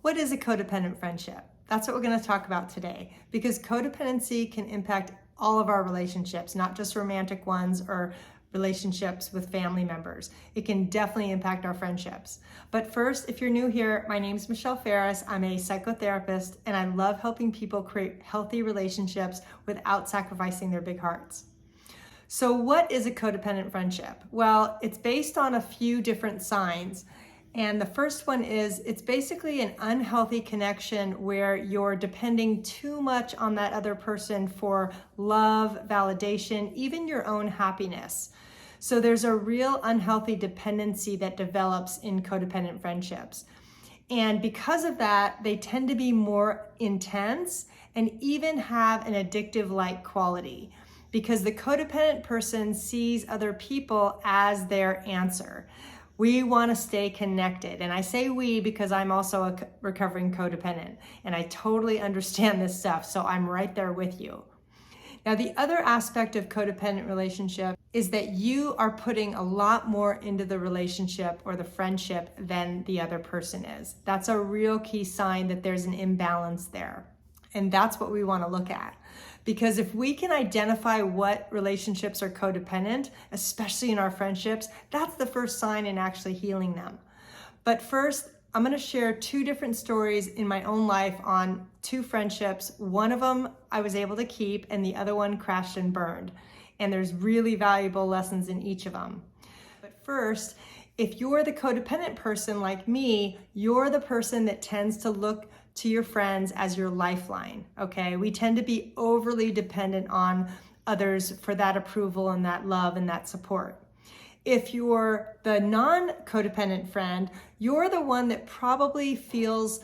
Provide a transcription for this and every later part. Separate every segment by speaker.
Speaker 1: What is a codependent friendship? That's what we're going to talk about today, because codependency can impact all of our relationships, not just romantic ones or relationships with family members. It can definitely impact our friendships. But first, if you're new here, my name is Michelle Ferris. I'm a psychotherapist, and I love helping people create healthy relationships without sacrificing their big hearts. So what is a codependent friendship? Well, it's based on a few different signs. And the first one is, it's basically an unhealthy connection where you're depending too much on that other person for love, validation, even your own happiness. So there's a real unhealthy dependency that develops in codependent friendships. And because of that, they tend to be more intense and even have an addictive-like quality, because the codependent person sees other people as their answer. We want to stay connected. And I say we because I'm also a recovering codependent, and I totally understand this stuff, so I'm right there with you. Now, the other aspect of codependent relationship is that you are putting a lot more into the relationship or the friendship than the other person is. That's a real key sign that there's an imbalance there. And that's what we want to look at. Because if we can identify what relationships are codependent, especially in our friendships, that's the first sign in actually healing them. But first, I'm going to share two different stories in my own life on two friendships. One of them I was able to keep, and the other one crashed and burned. And there's really valuable lessons in each of them. But first, if you're the codependent person like me, you're the person that tends to look to your friends as your lifeline, okay? We tend to be overly dependent on others for that approval and that love and that support. If you're the non-codependent friend, you're the one that probably feels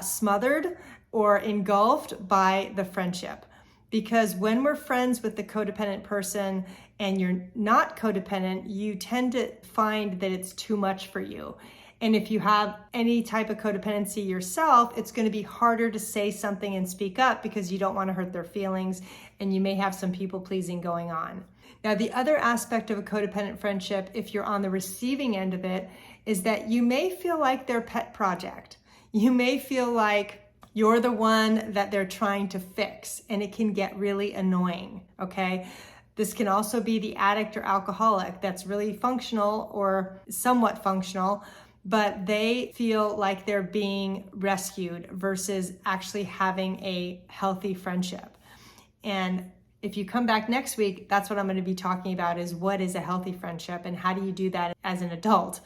Speaker 1: smothered or engulfed by the friendship. Because when we're friends with the codependent person and you're not codependent, you tend to find that it's too much for you. And if you have any type of codependency yourself, it's going to be harder to say something and speak up because you don't want to hurt their feelings, and you may have some people pleasing going on. Now, the other aspect of a codependent friendship, if you're on the receiving end of it, is that you may feel like their pet project. You may feel like you're the one that they're trying to fix, and it can get really annoying, okay? This can also be the addict or alcoholic that's really functional or somewhat functional, but they feel like they're being rescued versus actually having a healthy friendship. And if you come back next week, that's what I'm going to be talking about, is what is a healthy friendship and how do you do that as an adult.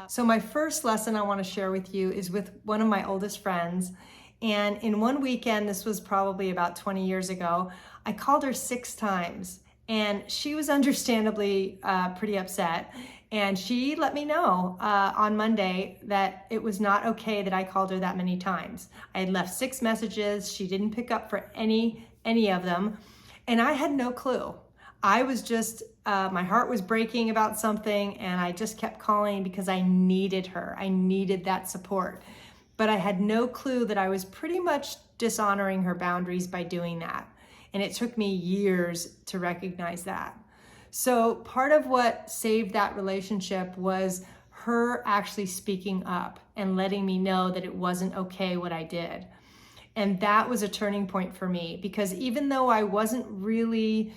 Speaker 1: So my first lesson I want to share with you is with one of my oldest friends. And in one weekend, this was probably about 20 years ago, I called her 6 times. And she was understandably pretty upset. And she let me know on Monday that it was not okay that I called her that many times. I had left 6 messages. She didn't pick up for any of them. And I had no clue. I was just, my heart was breaking about something, and I just kept calling because I needed her. I needed that support. But I had no clue that I was pretty much dishonoring her boundaries by doing that. And it took me years to recognize that. So part of what saved that relationship was her actually speaking up and letting me know that it wasn't okay what I did. And that was a turning point for me, because even though I wasn't really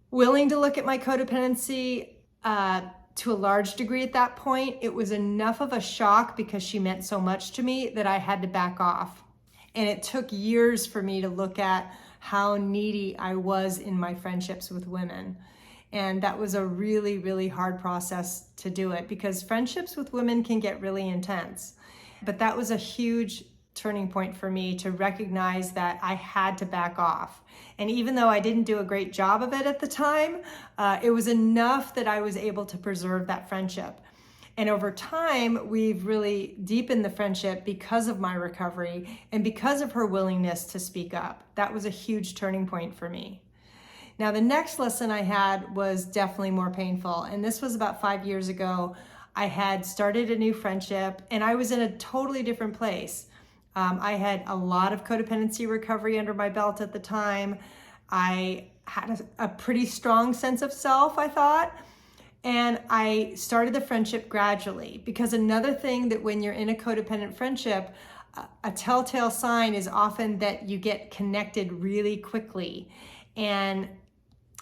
Speaker 1: willing to look at my codependency to a large degree at that point, it was enough of a shock because she meant so much to me that I had to back off. And it took years for me to look at how needy I was in my friendships with women. And that was a really, really hard process to do it, because friendships with women can get really intense. But that was a huge turning point for me to recognize that I had to back off. And even though I didn't do a great job of it at the time, it was enough that I was able to preserve that friendship. And over time, we've really deepened the friendship because of my recovery and because of her willingness to speak up. That was a huge turning point for me. Now, the next lesson I had was definitely more painful. And this was about 5 years ago. I had started a new friendship, and I was in a totally different place. I had a lot of codependency recovery under my belt at the time. I had a pretty strong sense of self, I thought. And I started the friendship gradually, because another thing that when you're in a codependent friendship, A telltale sign is often that you get connected really quickly, and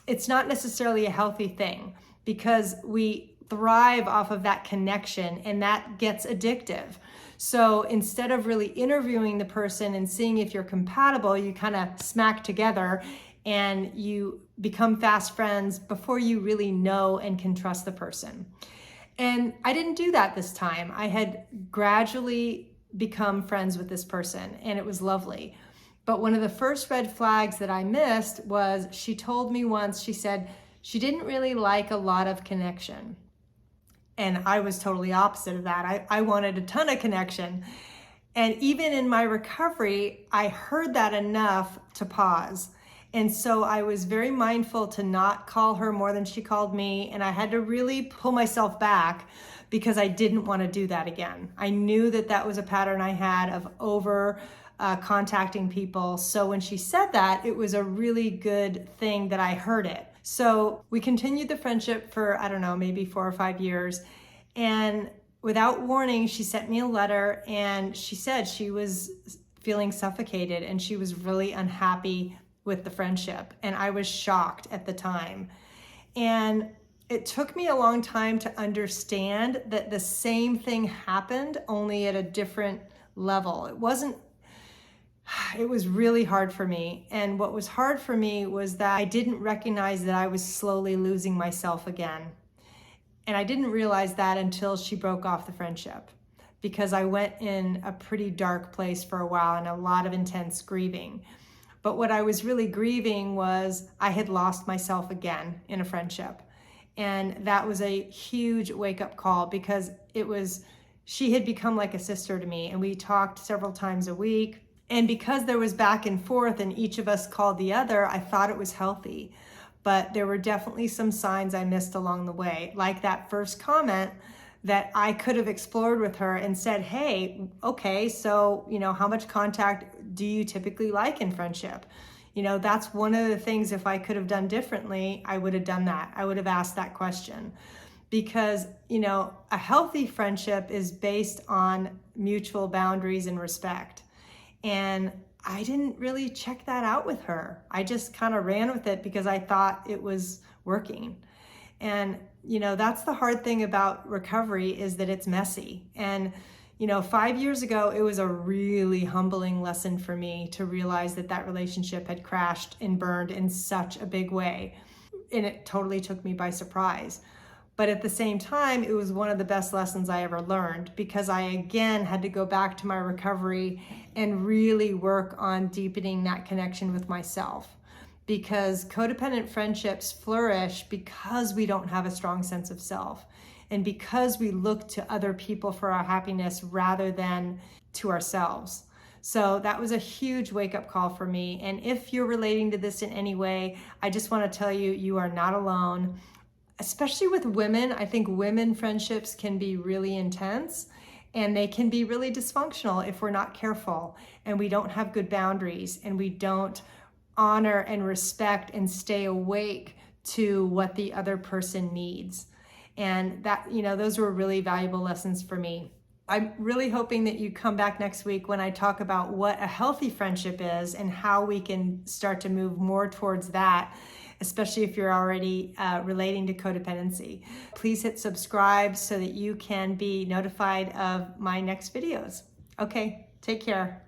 Speaker 1: it's not necessarily a healthy thing because we thrive off of that connection and that gets addictive. So instead of really interviewing the person and seeing if you're compatible, you kind of smack together and you become fast friends before you really know and can trust the person. And I didn't do that this time. I had gradually become friends with this person and it was lovely. But one of the first red flags that I missed was she told me once, she said she didn't really like a lot of connection. And I was totally opposite of that. I wanted a ton of connection. And even in my recovery, I heard that enough to pause. And so I was very mindful to not call her more than she called me. And I had to really pull myself back because I didn't want to do that again. I knew that that was a pattern I had of over contacting people. So when she said that, it was a really good thing that I heard it. So we continued the friendship for, I don't know, maybe 4 or 5 years. And without warning, she sent me a letter and she said she was feeling suffocated and she was really unhappy with the friendship. And I was shocked at the time. And it took me a long time to understand that the same thing happened, only at a different level. It was really hard for me. And what was hard for me was that I didn't recognize that I was slowly losing myself again. And I didn't realize that until she broke off the friendship, because I went in a pretty dark place for a while and a lot of intense grieving. But what I was really grieving was I had lost myself again in a friendship. And that was a huge wake-up call because she had become like a sister to me, and we talked several times a week. And because there was back and forth and each of us called the other, I thought it was healthy. But there were definitely some signs I missed along the way, like that first comment that I could have explored with her and said, hey, okay, so, how much contact do you typically like in friendship? That's one of the things, if I could have done differently, I would have done that. I would have asked that question because, a healthy friendship is based on mutual boundaries and respect. And I didn't really check that out with her. I just kind of ran with it because I thought it was working. And, that's the hard thing about recovery is that it's messy. And, 5 years ago, it was a really humbling lesson for me to realize that that relationship had crashed and burned in such a big way. And it totally took me by surprise. But at the same time, it was one of the best lessons I ever learned because I, again, had to go back to my recovery and really work on deepening that connection with myself. Because codependent friendships flourish because we don't have a strong sense of self and because we look to other people for our happiness rather than to ourselves. So that was a huge wake-up call for me. And if you're relating to this in any way, I just want to tell you, you are not alone. Especially with women, I think women friendships can be really intense and they can be really dysfunctional if we're not careful and we don't have good boundaries and we don't honor and respect and stay awake to what the other person needs. And that, those were really valuable lessons for me. I'm really hoping that you come back next week when I talk about what a healthy friendship is and how we can start to move more towards that, especially if you're already relating to codependency. Please hit subscribe so that you can be notified of my next videos. Okay, take care.